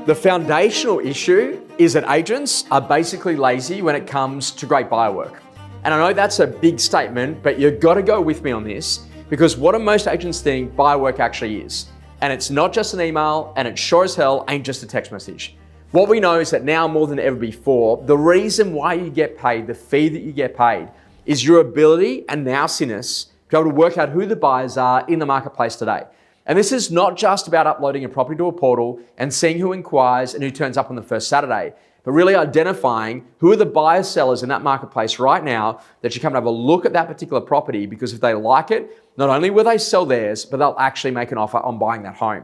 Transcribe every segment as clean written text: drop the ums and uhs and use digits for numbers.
The foundational issue is that agents are basically lazy when it comes to great buyer work. And I know that's a big statement, but you've got to go with me on this because what do most agents think buyer work actually is? And it's not just an email, and it sure as hell ain't just a text message. What we know is that now more than ever before, the reason why you get paid, the fee that you get paid, is your ability and nous-iness to be able to work out who the buyers are in the marketplace today. And this is not just about uploading a property to a portal and seeing who inquires and who turns up on the first Saturday, but really identifying who are the buyers, sellers in that marketplace right now that you come and have a look at that particular property, because if they like it, not only will they sell theirs, but they'll actually make an offer on buying that home.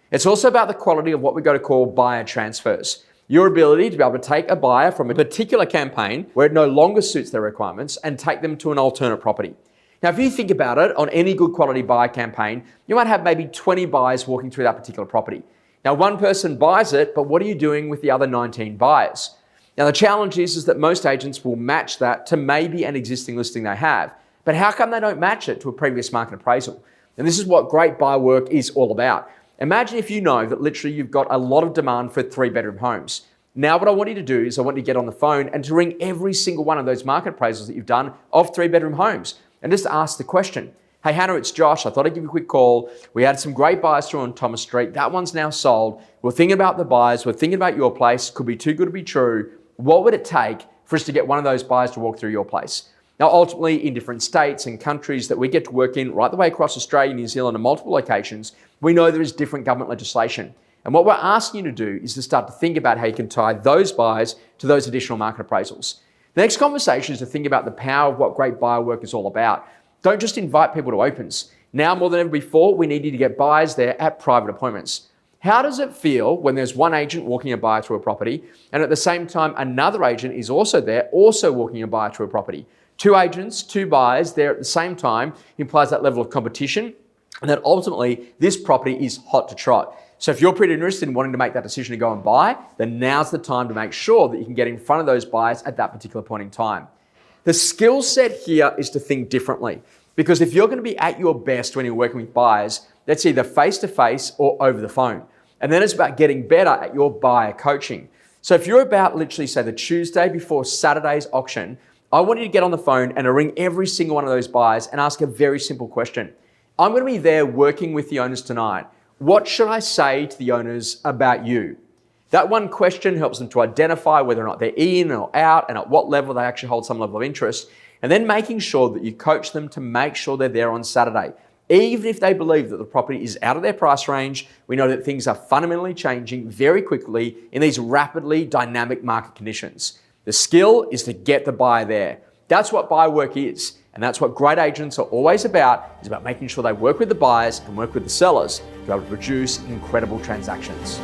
It's also about the quality of what we're going to call buyer transfers. Your ability to be able to take a buyer from a particular campaign where it no longer suits their requirements and take them to an alternate property. Now, if you think about it, on any good quality buyer campaign, you might have maybe 20 buyers walking through that particular property. Now, one person buys it, but what are you doing with the other 19 buyers? Now, the challenge is that most agents will match that to maybe an existing listing they have. But how come they don't match it to a previous market appraisal? And this is what great buyer work is all about. Imagine if you know that literally you've got a lot of demand for 3-bedroom homes. Now, what I want you to do is I want you to get on the phone and to ring every single one of those market appraisals that you've done of 3-bedroom homes. And just ask the question, hey Hannah, it's Josh. I thought I'd give you a quick call. We had some great buyers through on Thomas Street. That one's now sold. We're thinking about the buyers. We're thinking about your place. Could be too good to be true. What would it take for us to get one of those buyers to walk through your place? Now, ultimately, in different states and countries that we get to work in right the way across Australia, New Zealand, and multiple locations, we know there is different government legislation. And what we're asking you to do is to start to think about how you can tie those buyers to those additional market appraisals. The next conversation is to think about the power of what great buyer work is all about. Don't just invite people to opens. Now more than ever before, we need you to get buyers there at private appointments. How does it feel when there's one agent walking a buyer through a property and at the same time another agent is also there, also walking a buyer through a property? 2 agents, 2 buyers there at the same time implies that level of competition, and that ultimately this property is hot to trot. So if you're pretty interested in wanting to make that decision to go and buy, then now's the time to make sure that you can get in front of those buyers at that particular point in time. The skill set here is to think differently, because if you're going to be at your best when you're working with buyers, that's either face-to-face or over the phone. And then it's about getting better at your buyer coaching. So if you're about literally say the Tuesday before Saturday's auction, I want you to get on the phone and to ring every single one of those buyers and ask a very simple question. I'm going to be there working with the owners tonight. What should I say to the owners about you? That one question helps them to identify whether or not they're in or out and at what level they actually hold some level of interest. And then making sure that you coach them to make sure they're there on Saturday. Even if they believe that the property is out of their price range, we know that things are fundamentally changing very quickly in these rapidly dynamic market conditions. The skill is to get the buyer there. That's what buyer work is. And that's what great agents are always about, is about making sure they work with the buyers and work with the sellers to be able to produce incredible transactions.